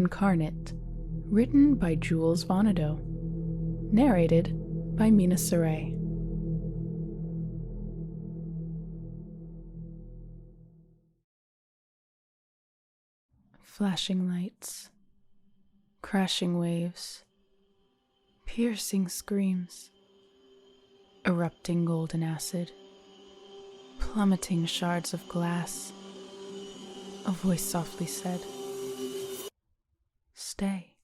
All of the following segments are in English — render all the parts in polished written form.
Incarnate, written by Jules Vonado, narrated by Miina Saray. Flashing lights, crashing waves, piercing screams, erupting golden acid, plummeting shards of glass. A voice softly said, "Stay."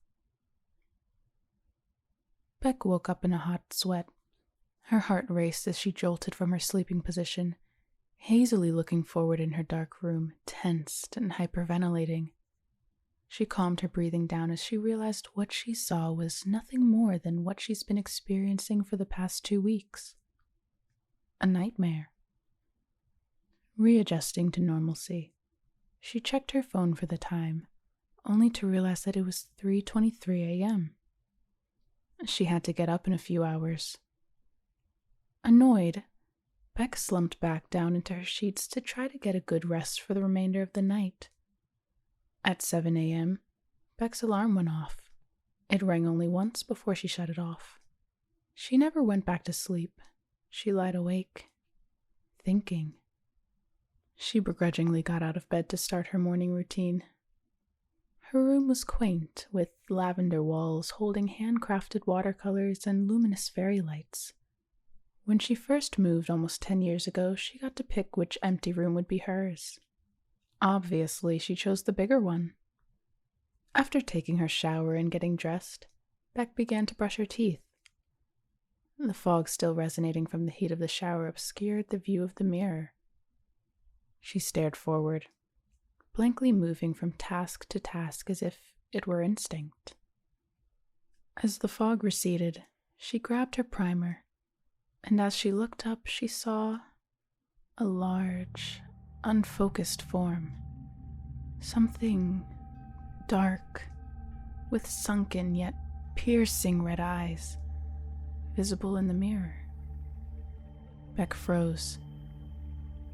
Beck woke up in a hot sweat. Her heart raced as she jolted from her sleeping position, hazily looking forward in her dark room, tensed and hyperventilating. She calmed her breathing down as she realized what she saw was nothing more than what she's been experiencing for the past 2 weeks. A nightmare. Readjusting to normalcy, she checked her phone for the time, only to realize that it was 3:23 a.m. She had to get up in a few hours. Annoyed, Beck slumped back down into her sheets to try to get a good rest for the remainder of the night. At 7 a.m., Beck's alarm went off. It rang only once before she shut it off. She never went back to sleep. She lied awake, thinking. She begrudgingly got out of bed to start her morning routine. Her room was quaint, with lavender walls holding handcrafted watercolors and luminous fairy lights. When she first moved almost 10 years ago, she got to pick which empty room would be hers. Obviously, she chose the bigger one. After taking her shower and getting dressed, Beck began to brush her teeth. The fog still resonating from the heat of the shower obscured the view of the mirror. She stared forward, blankly moving from task to task as if it were instinct. As the fog receded, she grabbed her primer, and as she looked up, she saw a large, unfocused form. Something dark, with sunken yet piercing red eyes, visible in the mirror. Beck froze.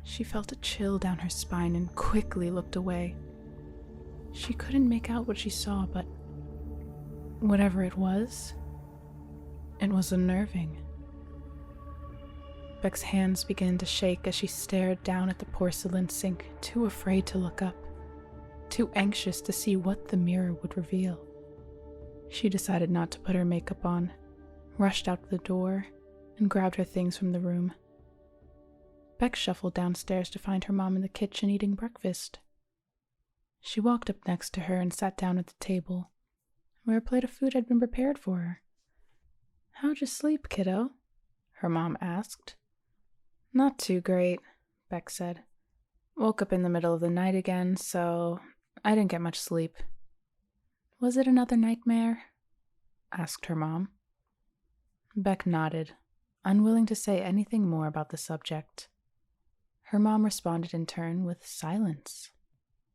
She felt a chill down her spine and quickly looked away. She couldn't make out what she saw, but whatever it was unnerving. Beck's hands began to shake as she stared down at the porcelain sink, too afraid to look up, too anxious to see what the mirror would reveal. She decided not to put her makeup on, rushed out the door, and grabbed her things from the room. Beck shuffled downstairs to find her mom in the kitchen eating breakfast. She walked up next to her and sat down at the table, where a plate of food had been prepared for her. "How'd you sleep, kiddo?" her mom asked. "Not too great," Beck said. "Woke up in the middle of the night again, so I didn't get much sleep." "Was it another nightmare?" asked her mom. Beck nodded, unwilling to say anything more about the subject. Her mom responded in turn with silence.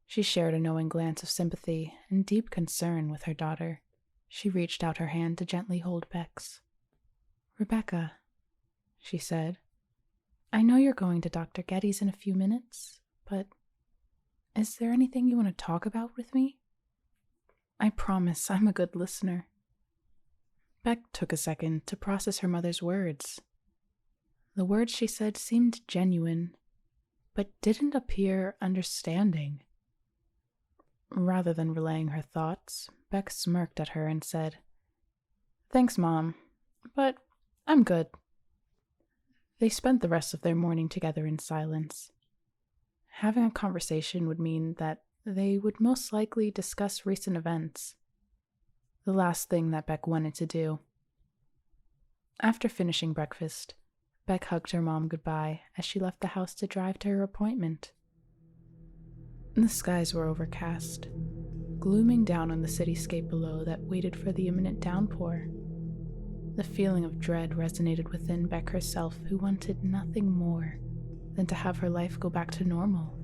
She shared a knowing glance of sympathy and deep concern with her daughter. She reached out her hand to gently hold Beck's. "Rebecca," she said, "I know you're going to Dr. Getty's in a few minutes, but is there anything you want to talk about with me? I promise I'm a good listener." Beck took a second to process her mother's words. The words she said seemed genuine, but didn't appear understanding. Rather than relaying her thoughts, Beck smirked at her and said, "Thanks, Mom, but I'm good." They spent the rest of their morning together in silence. Having a conversation would mean that they would most likely discuss recent events, the last thing that Beck wanted to do. After finishing breakfast, Beck hugged her mom goodbye as she left the house to drive to her appointment. The skies were overcast, glooming down on the cityscape below that waited for the imminent downpour. The feeling of dread resonated within Beck herself, who wanted nothing more than to have her life go back to normal,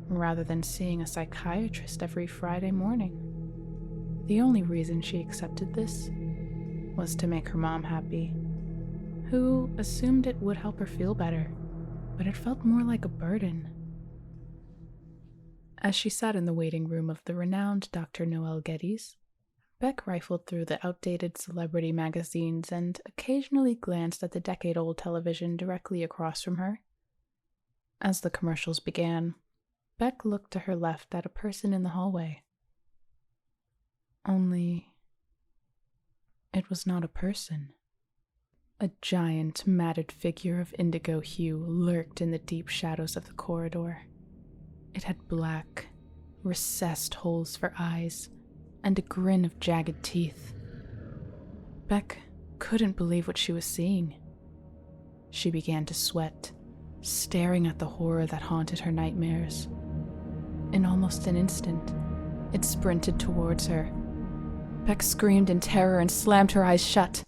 rather than seeing a psychiatrist every Friday morning. The only reason she accepted this was to make her mom happy, who assumed it would help her feel better, but it felt more like a burden. As she sat in the waiting room of the renowned Dr. Noel Geddes, Beck rifled through the outdated celebrity magazines and occasionally glanced at the decade-old television directly across from her. As the commercials began, Beck looked to her left at a person in the hallway. Only, it was not a person. A giant, matted figure of indigo hue lurked in the deep shadows of the corridor. It had black, recessed holes for eyes, and a grin of jagged teeth. Beck couldn't believe what she was seeing. She began to sweat, staring at the horror that haunted her nightmares. In almost an instant, it sprinted towards her. Beck screamed in terror and slammed her eyes shut.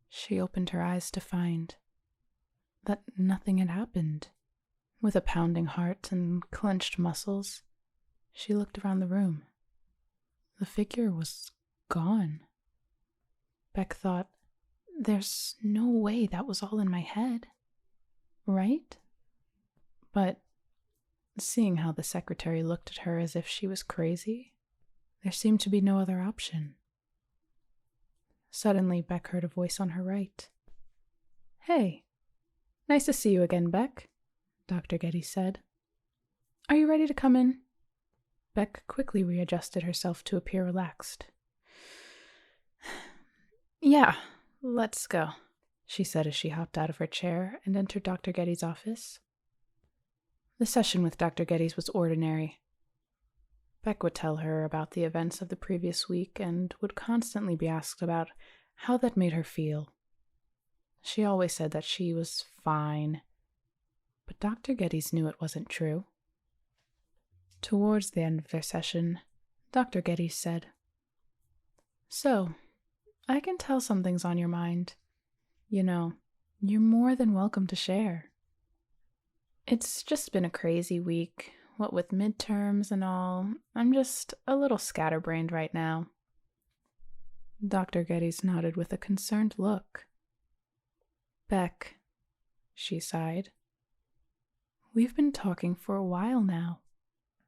She opened her eyes to find that nothing had happened. With a pounding heart and clenched muscles, she looked around the room. The figure was gone. Beck thought, there's no way that was all in my head, right? But seeing how the secretary looked at her as if she was crazy, there seemed to be no other option. Suddenly, Beck heard a voice on her right. "Hey, nice to see you again, Beck," Dr. Geddes said. "Are you ready to come in?" Beck quickly readjusted herself to appear relaxed. "Yeah, let's go," she said as she hopped out of her chair and entered Dr. Geddes' office. The session with Dr. Geddes was ordinary. Beck would tell her about the events of the previous week and would constantly be asked about how that made her feel. She always said that she was fine, but Dr. Geddes knew it wasn't true. Towards the end of their session, Dr. Geddes said, "So, I can tell something's on your mind. You know, you're more than welcome to share. It's just been a crazy week. What with midterms and all, I'm just a little scatterbrained right now." Dr. Geddes nodded with a concerned look. "Beck," she sighed, "we've been talking for a while now,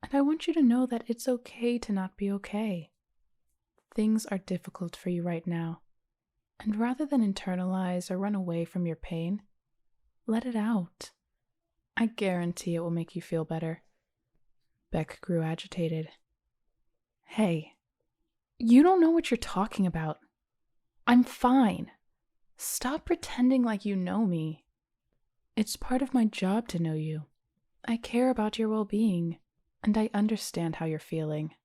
and I want you to know that it's okay to not be okay. Things are difficult for you right now, and rather than internalize or run away from your pain, let it out. I guarantee it will make you feel better." Beck grew agitated. "Hey, you don't know what you're talking about. I'm fine. Stop pretending like you know me. It's part of my job to know you. I care about your well-being, and I understand how you're feeling.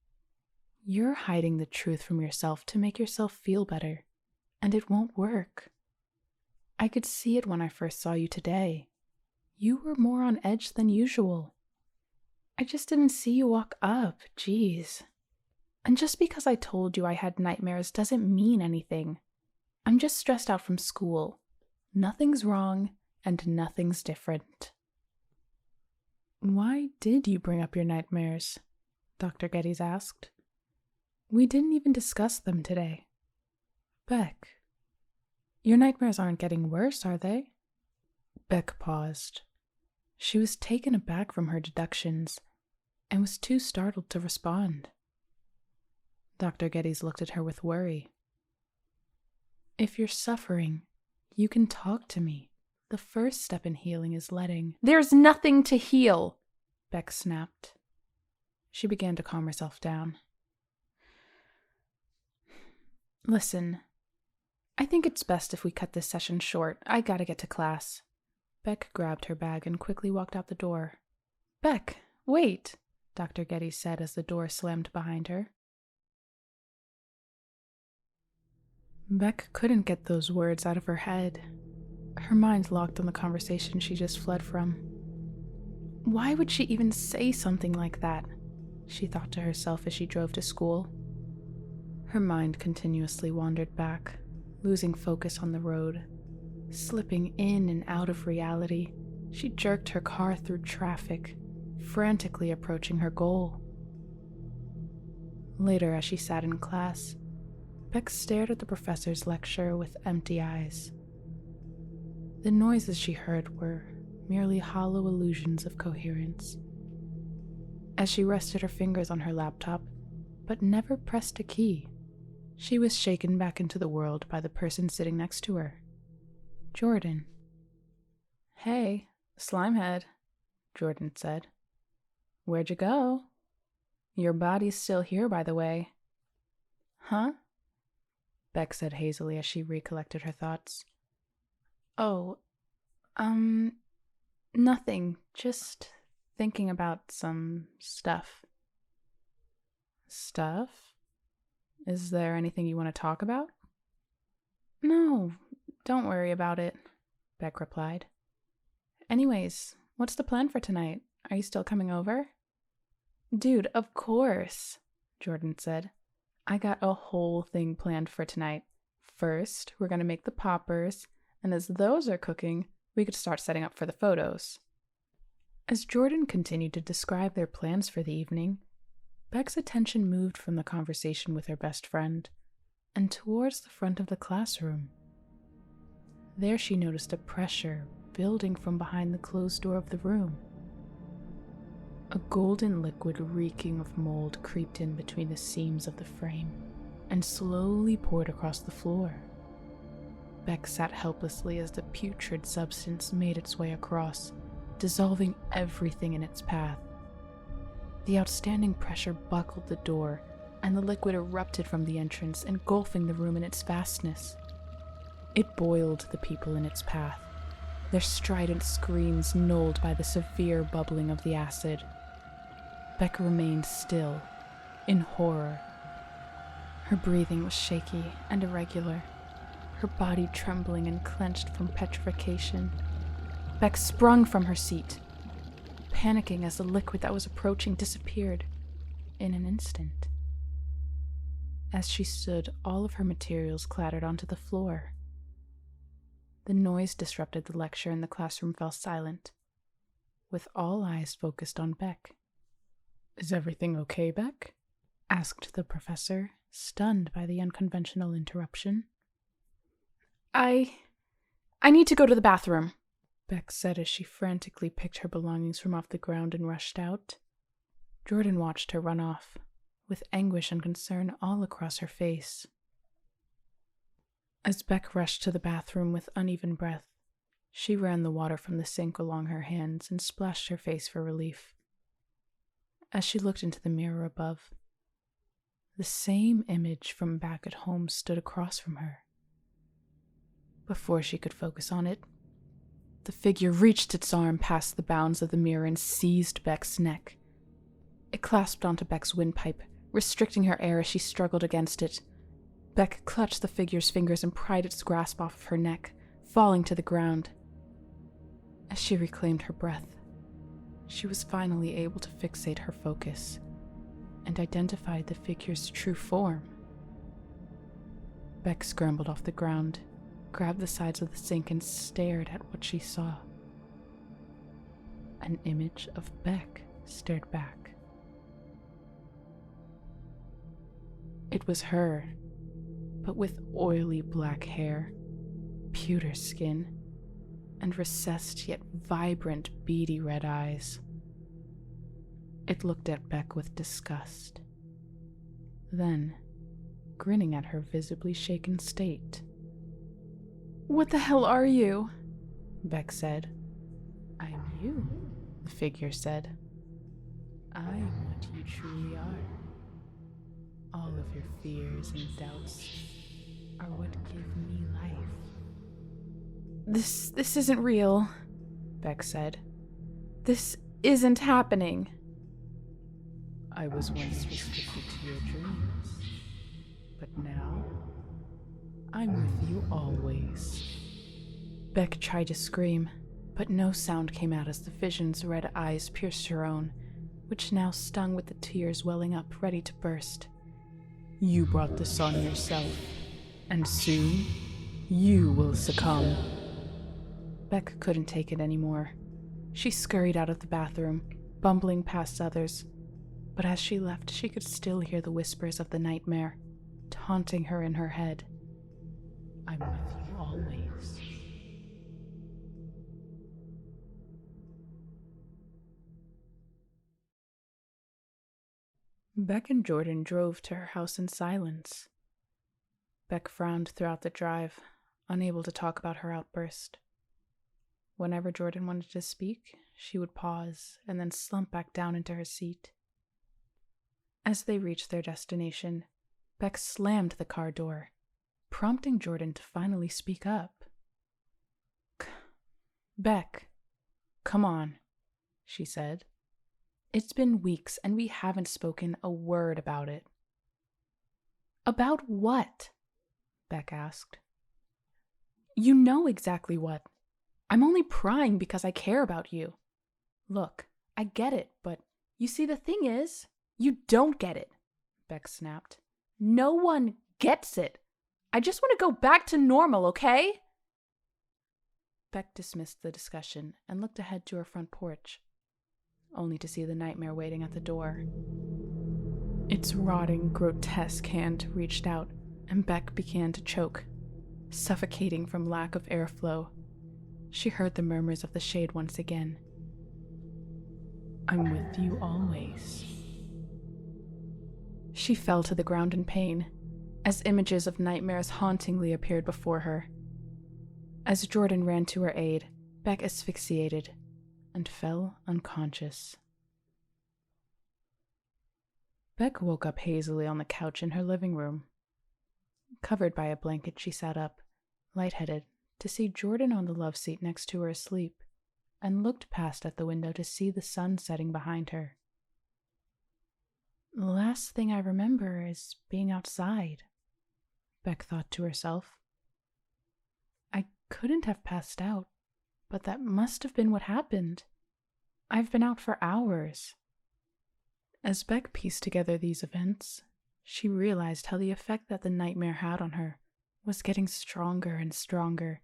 You're hiding the truth from yourself to make yourself feel better, and it won't work. I could see it when I first saw you today. You were more on edge than usual. I just didn't see you walk up, geez. And just because I told you I had nightmares doesn't mean anything. I'm just stressed out from school. Nothing's wrong, and nothing's different." "Why did you bring up your nightmares?" Dr. Geddes asked. "We didn't even discuss them today." "Beck, your nightmares aren't getting worse, are they?" Beck paused. She was taken aback from her deductions and was too startled to respond. Dr. Geddes looked at her with worry. "If you're suffering, you can talk to me. The first step in healing is letting—" "There's nothing to heal," Beck snapped. She began to calm herself down. "Listen, I think it's best if we cut this session short. I gotta get to class." Beck grabbed her bag and quickly walked out the door. "Beck, wait," Dr. Geddes said as the door slammed behind her. Beck couldn't get those words out of her head. Her mind locked on the conversation she just fled from. Why would she even say something like that? She thought to herself as she drove to school. Her mind continuously wandered back, losing focus on the road. Slipping in and out of reality, she jerked her car through traffic, frantically approaching her goal. Later, as she sat in class, Beck stared at the professor's lecture with empty eyes. The noises she heard were merely hollow illusions of coherence. As she rested her fingers on her laptop, but never pressed a key, she was shaken back into the world by the person sitting next to her, Jordan. "Hey, Slimehead," Jordan said. "Where'd you go? Your body's still here, by the way." "Huh?" Beck said hazily as she recollected her thoughts. "Oh, nothing. Just thinking about some stuff." "Stuff? Is there anything you want to talk about?" "No, don't worry about it," Beck replied. "Anyways, what's the plan for tonight? Are you still coming over?" "Dude, of course," Jordan said. "I got a whole thing planned for tonight. First, we're going to make the poppers, and as those are cooking, we could start setting up for the photos." As Jordan continued to describe their plans for the evening, Beck's attention moved from the conversation with her best friend and towards the front of the classroom. There she noticed a pressure building from behind the closed door of the room. A golden liquid reeking of mold creeped in between the seams of the frame and slowly poured across the floor. Beck sat helplessly as the putrid substance made its way across, dissolving everything in its path. The outstanding pressure buckled the door, and the liquid erupted from the entrance, engulfing the room in its vastness. It boiled the people in its path, their strident screams nulled by the severe bubbling of the acid. Beck remained still, in horror. Her breathing was shaky and irregular, her body trembling and clenched from petrification. Beck sprung from her seat, panicking as the liquid that was approaching disappeared in an instant. As she stood, all of her materials clattered onto the floor. The noise disrupted the lecture and the classroom fell silent, with all eyes focused on Beck. "Is everything okay, Beck?" asked the professor, stunned by the unconventional interruption. I need to go to the bathroom," Beck said as she frantically picked her belongings from off the ground and rushed out. Jordan watched her run off, with anguish and concern all across her face. As Beck rushed to the bathroom with uneven breath, she ran the water from the sink along her hands and splashed her face for relief. As she looked into the mirror above, the same image from back at home stood across from her. Before she could focus on it, the figure reached its arm past the bounds of the mirror and seized Beck's neck. It clasped onto Beck's windpipe, restricting her air as she struggled against it. Beck clutched the figure's fingers and pried its grasp off of her neck, falling to the ground. As she reclaimed her breath, she was finally able to fixate her focus and identified the figure's true form. Beck scrambled off the ground, grabbed the sides of the sink, and stared at what she saw. An image of Beck stared back. It was her, but with oily black hair, pewter skin, and recessed yet vibrant, beady red eyes. It looked at Beck with disgust. Then, grinning at her visibly shaken state. "What the hell are you?" Beck said. "I'm you," the figure said. "I am what you truly are. All of your fears and doubts are what give me life." This isn't real," Beck said. "This isn't happening." "I was once restricted to your dreams, but now I'm with you always." Beck tried to scream, but no sound came out as the vision's red eyes pierced her own, which now stung with the tears welling up, ready to burst. "You brought this on yourself, and soon you will succumb." Beck couldn't take it anymore. She scurried out of the bathroom, bumbling past others, but as she left, she could still hear the whispers of the nightmare, taunting her in her head. "I'm with you always." Beck and Jordan drove to her house in silence. Beck frowned throughout the drive, unable to talk about her outburst. Whenever Jordan wanted to speak, she would pause and then slump back down into her seat. As they reached their destination, Beck slammed the car door, prompting Jordan to finally speak up. Beck, come on, she said. It's been weeks and we haven't spoken a word about it. About what? Beck asked. You know exactly what. I'm only prying because I care about you. Look, I get it, but you see, the thing is, you don't get it, Beck snapped. No one gets it. I just want to go back to normal, okay? Beck dismissed the discussion and looked ahead to her front porch, only to see the nightmare waiting at the door. Its rotting, grotesque hand reached out, and Beck began to choke, suffocating from lack of airflow. She heard the murmurs of the shade once again. I'm with you always. She fell to the ground in pain, as images of nightmares hauntingly appeared before her. As Jordan ran to her aid, Beck asphyxiated and fell unconscious. Beck woke up hazily on the couch in her living room. Covered by a blanket, she sat up, lightheaded, to see Jordan on the love seat next to her asleep, and looked past at the window to see the sun setting behind her. The last thing I remember is being outside, Beck thought to herself. I couldn't have passed out, but that must have been what happened. I've been out for hours. As Beck pieced together these events, she realized how the effect that the nightmare had on her was getting stronger and stronger,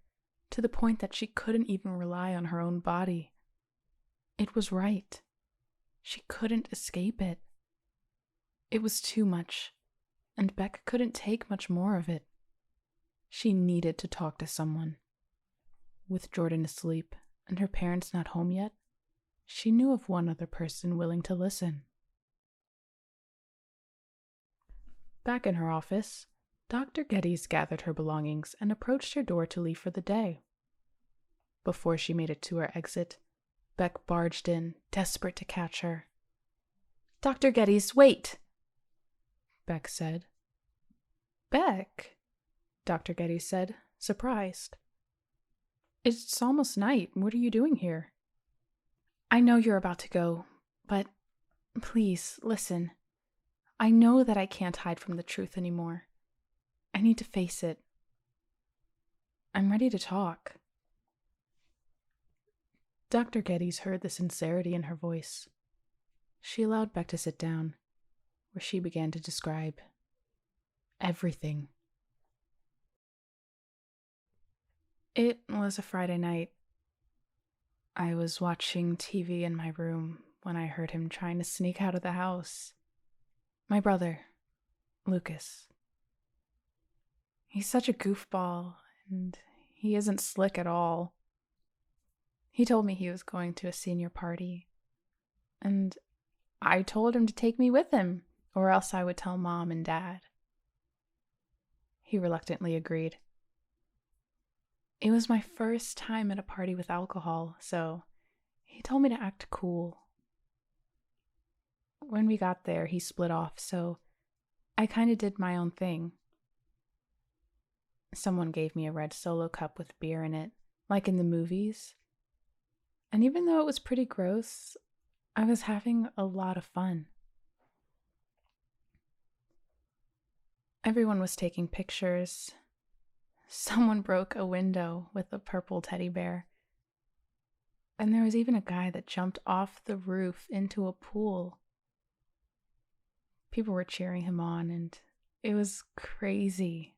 to the point that she couldn't even rely on her own body. It was right. She couldn't escape it. It was too much, and Beck couldn't take much more of it. She needed to talk to someone. With Jordan asleep and her parents not home yet, she knew of one other person willing to listen. Back in her office, Dr. Geddes gathered her belongings and approached her door to leave for the day. Before she made it to her exit, Beck barged in, desperate to catch her. Dr. Geddes, wait! Beck said. Beck? Dr. Geddes said, surprised. It's almost night. What are you doing here? I know you're about to go, but please, listen. I know that I can't hide from the truth anymore. I need to face it. I'm ready to talk. Dr. Geddes heard the sincerity in her voice. She allowed Beck to sit down, where she began to describe everything. It was a Friday night. I was watching TV in my room when I heard him trying to sneak out of the house. My brother, Lucas. He's such a goofball, and he isn't slick at all. He told me he was going to a senior party, and I told him to take me with him, or else I would tell Mom and Dad. He reluctantly agreed. It was my first time at a party with alcohol, so he told me to act cool. When we got there, he split off, so I kind of did my own thing. Someone gave me a red Solo cup with beer in it, like in the movies. And even though it was pretty gross, I was having a lot of fun. Everyone was taking pictures. Someone broke a window with a purple teddy bear. And there was even a guy that jumped off the roof into a pool. People were cheering him on, and it was crazy.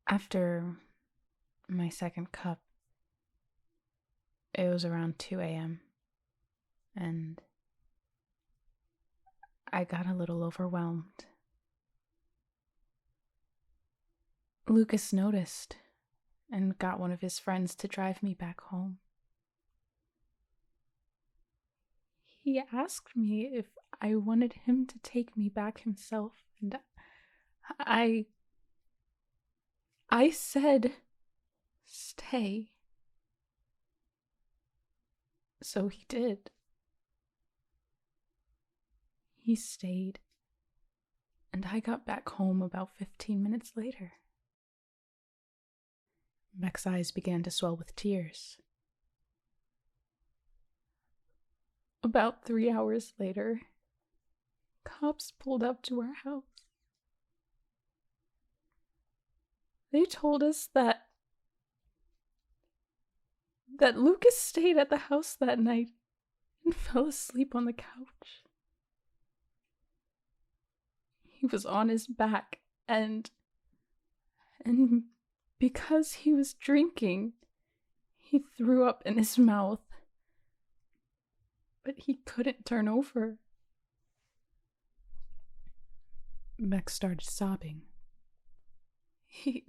After my second cup, it was around 2 a.m., and I got a little overwhelmed. Lucas noticed and got one of his friends to drive me back home. He asked me if I wanted him to take me back himself, and I said, stay. So he did. He stayed, and I got back home about 15 minutes later. Beck's eyes began to swell with tears. About 3 hours later, cops pulled up to our house. They told us that Lucas stayed at the house that night and fell asleep on the couch. He was on his back, and because he was drinking, he threw up in his mouth, but he couldn't turn over. Beck started sobbing. He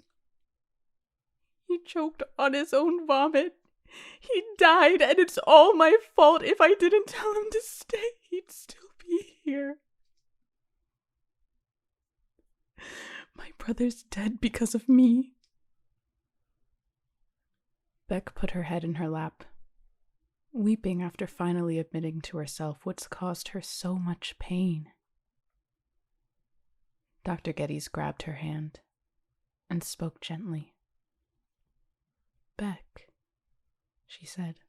choked on his own vomit. He died, and it's all my fault. If I didn't tell him to stay, he'd still be here. My brother's dead because of me. Beck put her head in her lap, weeping after finally admitting to herself what's caused her so much pain. Dr. Geddes grabbed her hand and spoke gently. Beck, she said,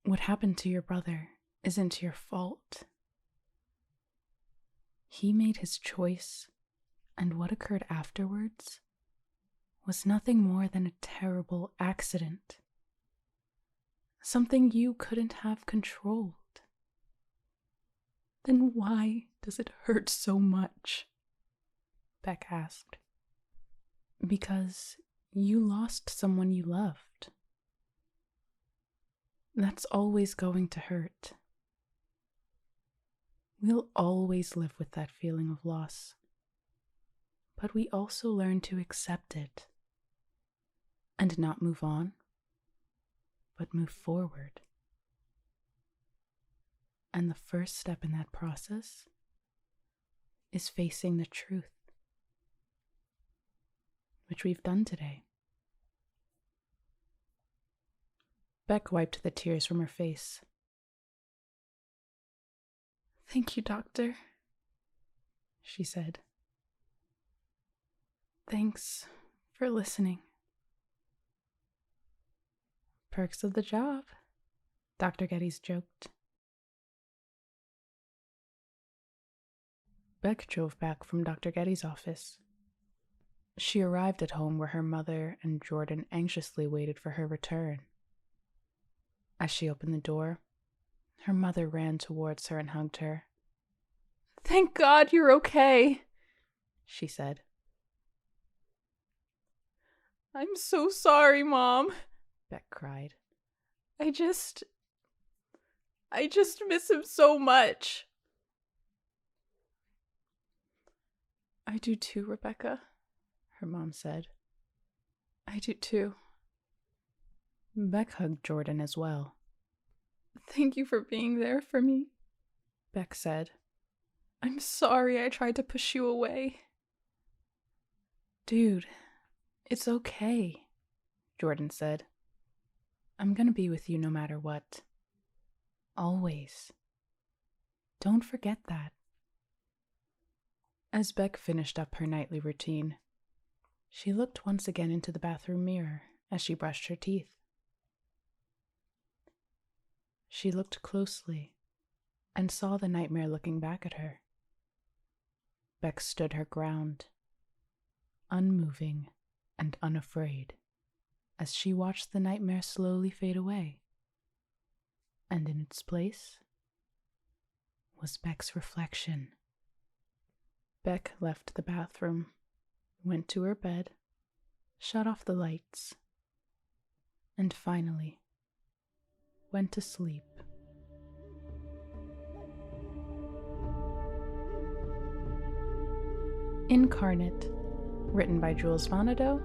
what happened to your brother isn't your fault. He made his choice, and what occurred afterwards was nothing more than a terrible accident. Something you couldn't have controlled. Then why does it hurt so much? Beck asked. Because you lost someone you loved. That's always going to hurt. We'll always live with that feeling of loss. But we also learn to accept it and not move on, but move forward. And the first step in that process is facing the truth, which we've done today. Beck wiped the tears from her face. Thank you, Doctor, she said. Thanks for listening. Perks of the job, Dr. Geddes joked. Beck drove back from Dr. Geddes' office. She arrived at home where her mother and Jordan anxiously waited for her return. As she opened the door, her mother ran towards her and hugged her. Thank God you're okay, she said. I'm so sorry, Mom, Beck cried. I just miss him so much. I do too, Rebecca, her mom said. I do too. Beck hugged Jordan as well. Thank you for being there for me, Beck said. I'm sorry I tried to push you away. Dude, it's okay, Jordan said. I'm gonna be with you no matter what. Always. Don't forget that. As Beck finished up her nightly routine, she looked once again into the bathroom mirror as she brushed her teeth. She looked closely and saw the nightmare looking back at her. Beck stood her ground, unmoving and unafraid, as she watched the nightmare slowly fade away. And in its place was Beck's reflection. Beck left the bathroom, went to her bed, shut off the lights, and finally went to sleep. Incarnate, written by Jules Vonado,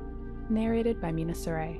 narrated by Miina Saray.